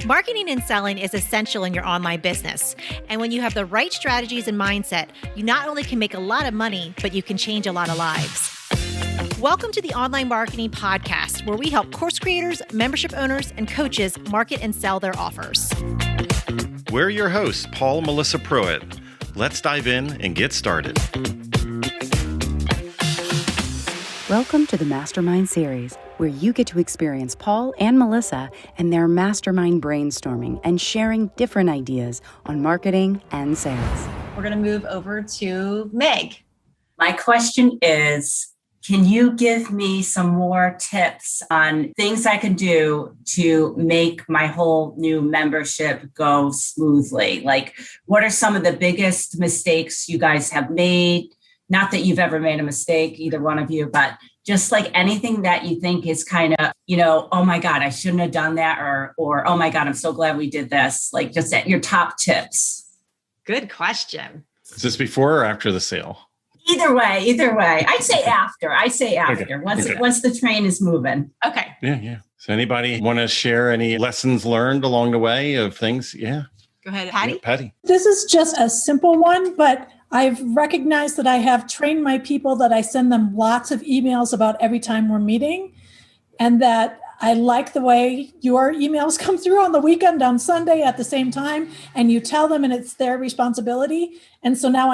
Marketing and selling is essential in your online business. And when you have the right strategies and mindset, you not only can make a lot of money, but you can change a lot of lives. Welcome to the Online Marketing Podcast, where we help course creators, membership owners, and coaches market and sell their offers. We're your hosts, Paul and Melissa Pruitt. Let's dive in and get started. Welcome to the Mastermind series, where you get to experience Paul and Melissa and their mastermind brainstorming and sharing different ideas on marketing and sales. We're going to move over to Meg. My question is, can you give me some more tips on things I can do to make my whole new membership go smoothly? Like, what are some of the biggest mistakes you guys have made? Not that you've ever made a mistake, either one of you, but just like anything that you think is kind of, oh my God, I shouldn't have done that. Or, oh my God, I'm so glad we did this. Like just your top tips. Good question. Is this before or after the sale? Either way. I'd say after. Okay. Once the train is moving. Okay. Yeah. So anybody want to share any lessons learned along the way of things? Yeah. Go ahead, Patty. Yeah, Patty. This is just a simple one, but I've recognized that I have trained my people that I send them lots of emails about every time we're meeting, and that I like the way your emails come through on the weekend on Sunday at the same time, and you tell them and it's their responsibility. And so now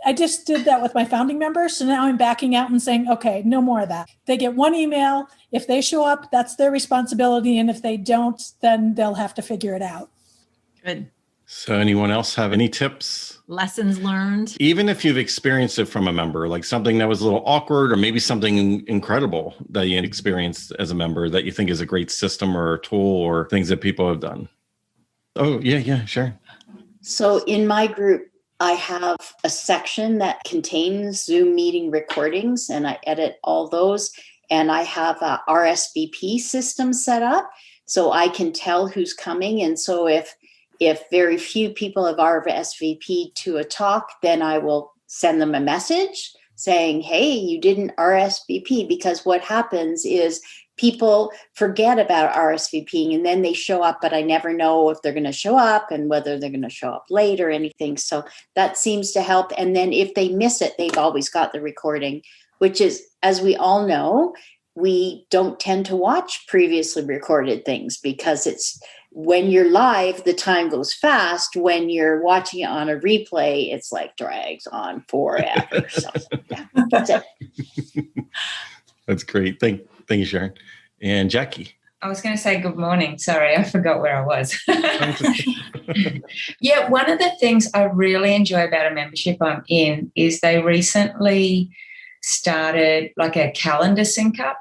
I just did that with my founding members. So now I'm backing out and saying, okay, no more of that. They get one email. If they show up, that's their responsibility. And if they don't, then they'll have to figure it out. Good. So anyone else have any tips? Lessons learned? Even if you've experienced it from a member, like something that was a little awkward or maybe something incredible that you experienced as a member that you think is a great system or a tool or things that people have done. Oh, yeah, sure. So in my group, I have a section that contains Zoom meeting recordings, and I edit all those. And I have a RSVP system set up so I can tell who's coming. And so if very few people have RSVP'd to a talk, then I will send them a message saying, hey, you didn't RSVP, because what happens is people forget about RSVPing and then they show up, but I never know if they're going to show up and whether they're going to show up late or anything. So that seems to help. And then if they miss it, they've always got the recording, which is, as we all know, we don't tend to watch previously recorded things because it's when you're live, the time goes fast. When you're watching it on a replay, it's like drags on forever. So yeah, that's it. That's great. Thank you, Sharon. And Jackie. I was going to say good morning. Sorry, I forgot where I was. Yeah, one of the things I really enjoy about a membership I'm in is they recently started like a calendar sync up.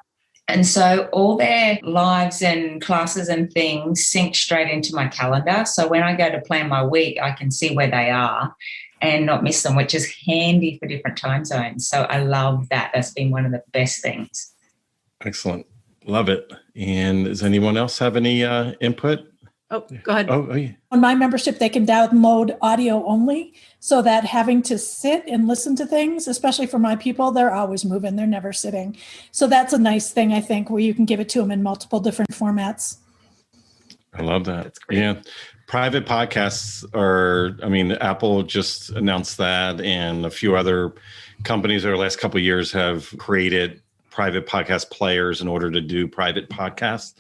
And so all their lives and classes and things sync straight into my calendar. So when I go to plan my week, I can see where they are and not miss them, which is handy for different time zones. So I love that. That's been one of the best things. Excellent. Love it. And does anyone else have any input? Oh, go ahead. Oh, yeah. On my membership, they can download audio only, so that having to sit and listen to things, especially for my people, they're always moving. They're never sitting. So that's a nice thing, I think, where you can give it to them in multiple different formats. I love that. That's great. Yeah. Private podcasts Apple just announced that, and a few other companies over the last couple of years have created private podcast players in order to do private podcasts.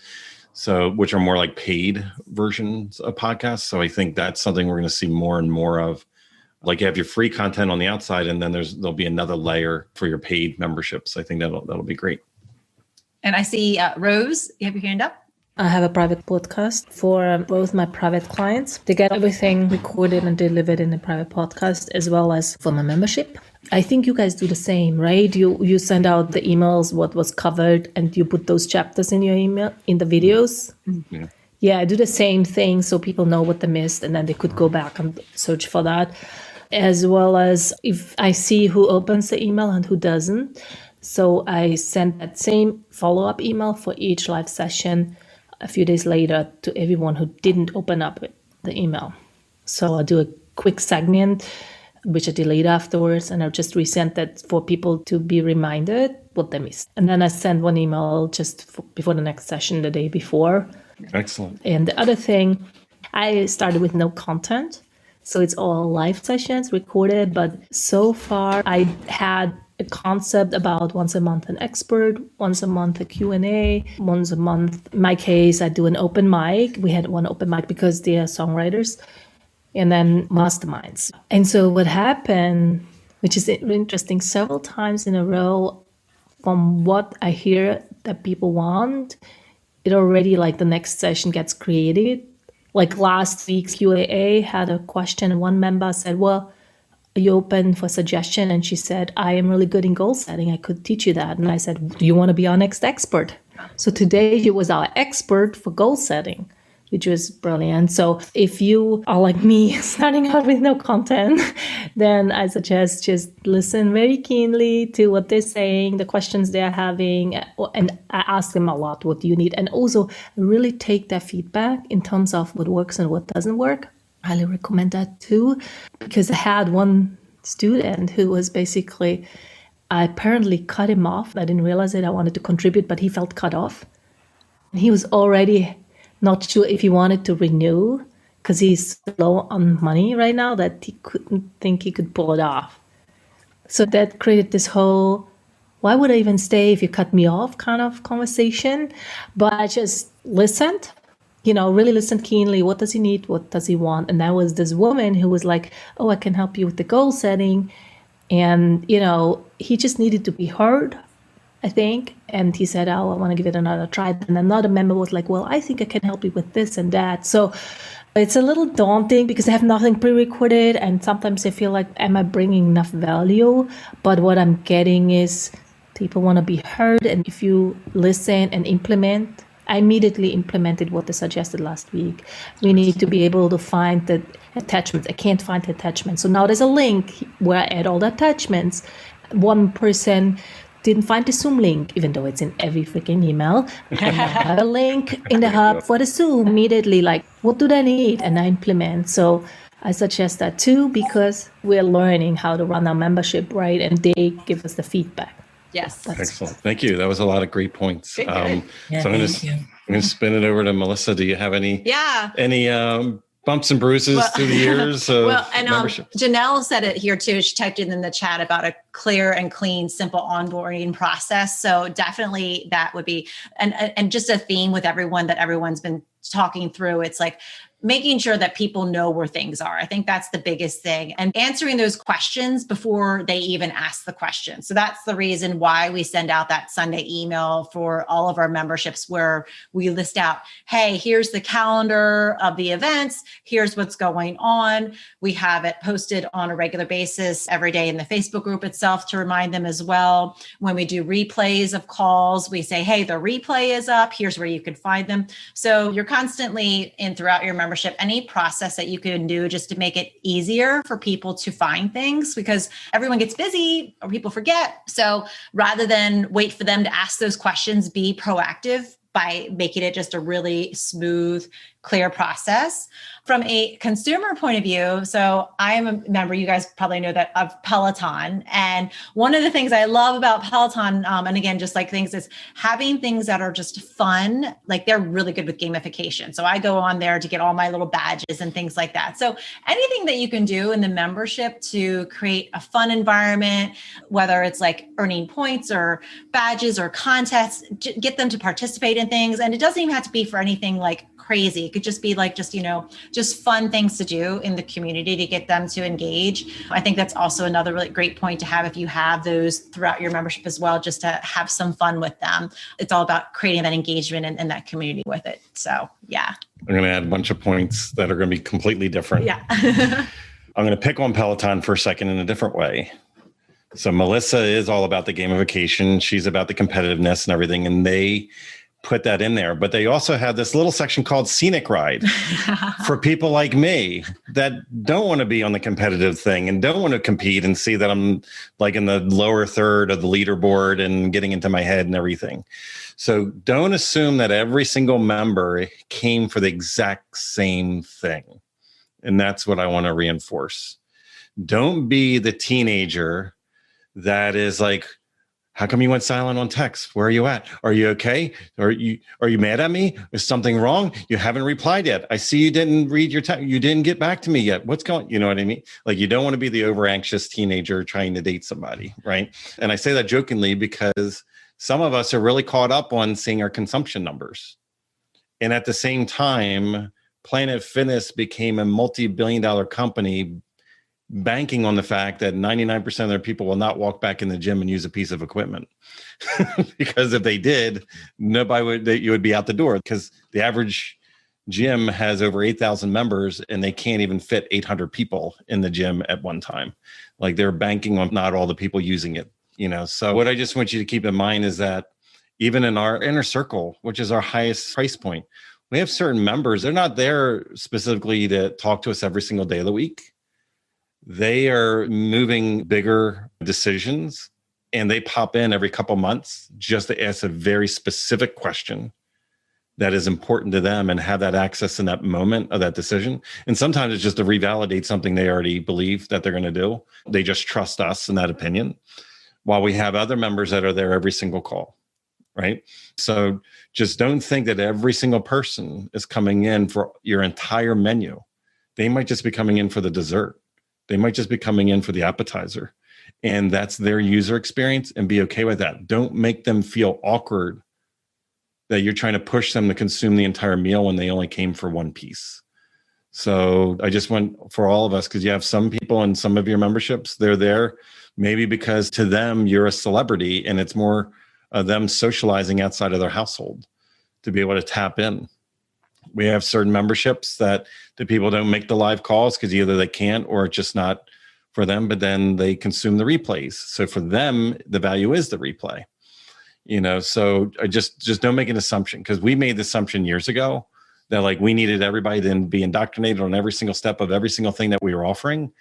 So, which are more like paid versions of podcasts. So I think that's something we're going to see more and more of. Like you have your free content on the outside, and then there'll be another layer for your paid memberships. I think that'll be great. And I see Rose, you have your hand up. I have a private podcast for both my private clients. They get everything recorded and delivered in a private podcast, as well as for my membership. I think you guys do the same, right? You send out the emails, what was covered, and you put those chapters in your email, in the videos. Yeah. Yeah, I do the same thing so people know what they missed, and then they could go back and search for that. As well as if I see who opens the email and who doesn't. So I send that same follow-up email for each live session a few days later to everyone who didn't open up the email. So I'll do a quick segment, which I delete afterwards, and I'll just resend that for people to be reminded what they missed. And then I send one email just before the next session the day before. Excellent. And the other thing, I started with no content. So it's all live sessions recorded. But so far, I had a concept about once a month an expert, once a month a Q&A, once a month. In my case, I do an open mic. We had one open mic because they are songwriters. And then masterminds. And so what happened, which is interesting, several times in a row, from what I hear that people want, it already like the next session gets created. Like last week's Q&A had a question and one member said, well, are you open for suggestion? And she said, I am really good in goal setting. I could teach you that. And I said, do you want to be our next expert? So today she was our expert for goal setting, which was brilliant. So if you are like me, starting out with no content, then I suggest just listen very keenly to what they're saying, the questions they're having, and I ask them a lot, what do you need? And also really take their feedback in terms of what works and what doesn't work. I highly recommend that too, because I had one student who was basically, I apparently cut him off. I didn't realize it. I wanted to contribute, but he felt cut off. And he was already not sure if he wanted to renew because he's low on money right now that he couldn't think he could pull it off. So that created this whole, why would I even stay if you cut me off kind of conversation? But I just listened, really listened keenly. What does he need? What does he want? And that was this woman who was like, oh, I can help you with the goal setting. And, he just needed to be heard, I think. And he said, oh, I want to give it another try. And another member was like, well, I think I can help you with this and that. So it's a little daunting because I have nothing pre-recorded. And sometimes I feel like, am I bringing enough value? But what I'm getting is people want to be heard. And if you listen and implement, I immediately implemented what they suggested last week. We need to be able to find the attachments. I can't find the attachments. So now there's a link where I add all the attachments. One person didn't find the Zoom link, even though it's in every freaking email. And I have a link in the hub for the Zoom immediately, like, what do they need? And I implement. So I suggest that too, because we're learning how to run our membership, right? And they give us the feedback. Yes. Excellent. Thank you. That was a lot of great points. So I'm going to spin it over to Melissa. Do you have any bumps and bruises through the years of membership? Janelle said it here too. She typed it in the chat about a clear and clean, simple onboarding process. So definitely that would be, and just a theme with everyone that everyone's been talking through. It's like making sure that people know where things are. I think that's the biggest thing, and answering those questions before they even ask the question. So that's the reason why we send out that Sunday email for all of our memberships where we list out, hey, here's the calendar of the events. Here's what's going on. We have it posted on a regular basis every day in the Facebook group itself to remind them as well. When we do replays of calls, we say, hey, the replay is up. Here's where you can find them. So you're constantly throughout your membership, any process that you can do just to make it easier for people to find things, because everyone gets busy or people forget. So rather than wait for them to ask those questions, be proactive by making it just a really smooth, clear process. From a consumer point of view, so I am a member, you guys probably know that, of Peloton. And one of the things I love about Peloton, and again, just like things, is having things that are just fun. Like they're really good with gamification. So I go on there to get all my little badges and things like that. So anything that you can do in the membership to create a fun environment, whether it's like earning points or badges or contests, get them to participate in things. And it doesn't even have to be for anything like crazy. It could just be like, just fun things to do in the community to get them to engage. I think that's also another really great point to have if you have those throughout your membership as well, just to have some fun with them. It's all about creating that engagement and that community with it. So, yeah. I'm going to add a bunch of points that are going to be completely different. Yeah. I'm going to pick on Peloton for a second in a different way. So Melissa is all about the gamification. She's about the competitiveness and everything. And they put that in there, but they also have this little section called Scenic Ride for people like me that don't want to be on the competitive thing and don't want to compete and see that I'm like in the lower third of the leaderboard and getting into my head and everything. So don't assume that every single member came for the exact same thing. And that's what I want to reinforce. Don't be the teenager that is like, How come you went silent on text? Where are you at? Are you okay? Are you mad at me? Is something wrong? You haven't replied yet. I see you didn't read your text. You didn't get back to me yet. What's going? You know what I mean? Like, you don't want to be the over anxious teenager trying to date somebody, right? And I say that jokingly because some of us are really caught up on seeing our consumption numbers. And at the same time, Planet Fitness became a multi-billion-dollar company banking on the fact that 99% of their people will not walk back in the gym and use a piece of equipment. Because if they did, you would be out the door, because the average gym has over 8,000 members and they can't even fit 800 people in the gym at one time. Like, they're banking on not all the people using it, So what I just want you to keep in mind is that even in our inner circle, which is our highest price point, we have certain members. They're not there specifically to talk to us every single day of the week. They are moving bigger decisions, and they pop in every couple months just to ask a very specific question that is important to them and have that access in that moment of that decision. And sometimes it's just to revalidate something they already believe that they're going to do. They just trust us in that opinion, while we have other members that are there every single call. Right? So just don't think that every single person is coming in for your entire menu. They might just be coming in for the dessert. They might just be coming in for the appetizer. And that's their user experience, and be okay with that. Don't make them feel awkward that you're trying to push them to consume the entire meal when they only came for one piece. So I just want for all of us, because you have some people in some of your memberships, they're there maybe because to them you're a celebrity, and it's more them socializing outside of their household to be able to tap in. We have certain memberships that the people don't make the live calls because either they can't or it's just not for them, but then they consume the replays. So for them, the value is the replay. So I just don't make an assumption, because we made the assumption years ago that like we needed everybody to be indoctrinated on every single step of every single thing that we were offering.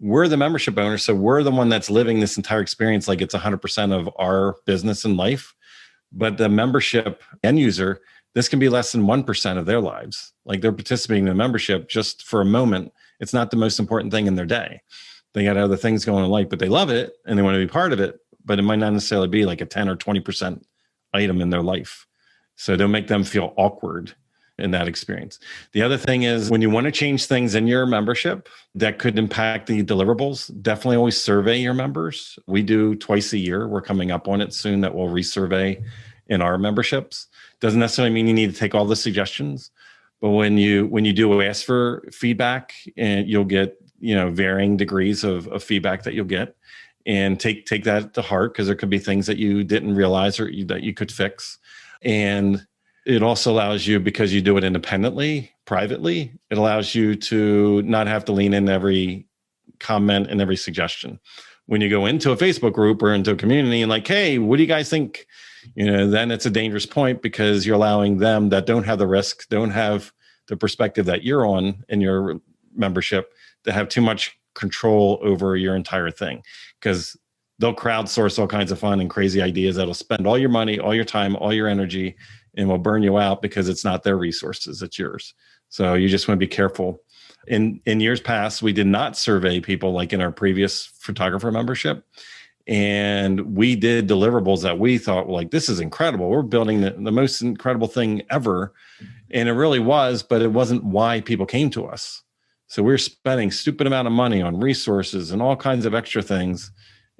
We're the membership owner, so we're the one that's living this entire experience like it's 100% of our business and life. But the membership end user, this can be less than 1% of their lives. Like, they're participating in the membership just for a moment. It's not the most important thing in their day. They got other things going on in life, but they love it and they want to be part of it. But it might not necessarily be like a 10 or 20% item in their life. So don't make them feel awkward in that experience. The other thing is, when you want to change things in your membership that could impact the deliverables, definitely always survey your members. We do twice a year. We're coming up on it soon that we'll resurvey in our memberships. Doesn't necessarily mean you need to take all the suggestions, but when you do ask for feedback, and you'll get varying degrees of feedback that you'll get, and take that to heart, because there could be things that you didn't realize or that you could fix. And it also allows you, because you do it independently, privately, it allows you to not have to lean in every comment and every suggestion. When you go into a Facebook group or into a community and like, hey, what do you guys think? Then it's a dangerous point, because you're allowing them that don't have the risk, don't have the perspective that you're on in your membership, to have too much control over your entire thing, because they'll crowdsource all kinds of fun and crazy ideas that'll spend all your money, all your time, all your energy, and will burn you out because it's not their resources, it's yours. So you just want to be careful. In years past, we did not survey people like in our previous photographer membership. And we did deliverables that we thought, like, this is incredible. We're building the most incredible thing ever. And it really was, but it wasn't why people came to us. So we're spending stupid amount of money on resources and all kinds of extra things.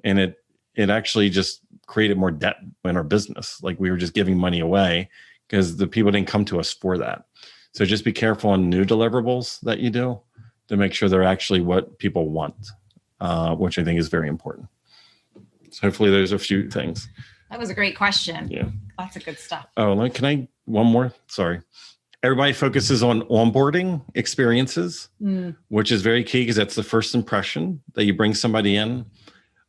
And it actually just created more debt in our business. Like, we were just giving money away because the people didn't come to us for that. So just be careful on new deliverables that you do to make sure they're actually what people want, which I think is very important. So hopefully there's a few things. That was a great question. Yeah. Lots of good stuff. Oh, one more? Sorry. Everybody focuses on onboarding experiences, which is very key, because that's the first impression that you bring somebody in.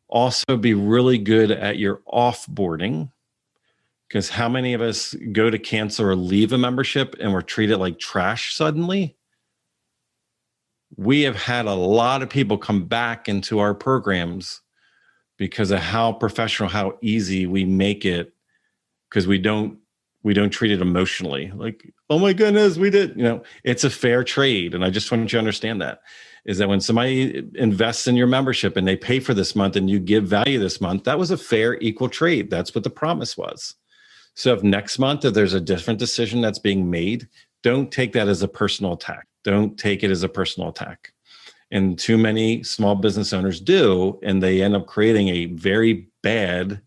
Also, be really good at your offboarding, because how many of us go to cancel or leave a membership and we're treated like trash suddenly? We have had a lot of people come back into our programs because of how professional, how easy we make it, because we don't We don't treat it emotionally like, oh my goodness, we did. It's a fair trade. And I just want you to understand that, is that when somebody invests in your membership and they pay for this month and you give value this month, that was a fair, equal trade. That's what the promise was. So if next month, if there's a different decision that's being made, don't take that as a personal attack. Don't take it as a personal attack. And too many small business owners do, and they end up creating a very bad,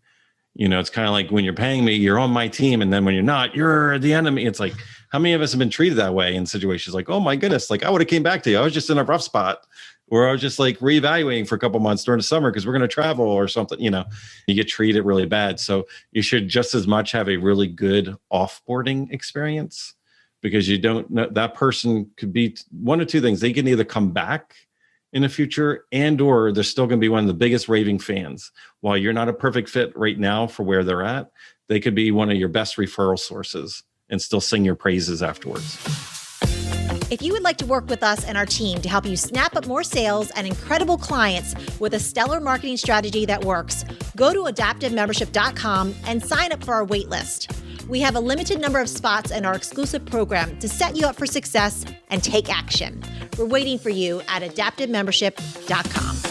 it's kind of like when you're paying me, you're on my team. And then when you're not, you're the enemy. It's like, how many of us have been treated that way in situations like, oh my goodness, like I would have came back to you. I was just in a rough spot, or I was just like reevaluating for a couple months during the summer because we're going to travel or something, you get treated really bad. So you should just as much have a really good offboarding experience, because you don't know, that person could be one of two things. They can either come back in the future or they're still going to be one of the biggest raving fans. While you're not a perfect fit right now for where they're at, they could be one of your best referral sources and still sing your praises afterwards. If you would like to work with us and our team to help you snap up more sales and incredible clients with a stellar marketing strategy that works, go to adaptivemembership.com and sign up for our wait list. We have a limited number of spots in our exclusive program to set you up for success and take action. We're waiting for you at adaptivemembership.com.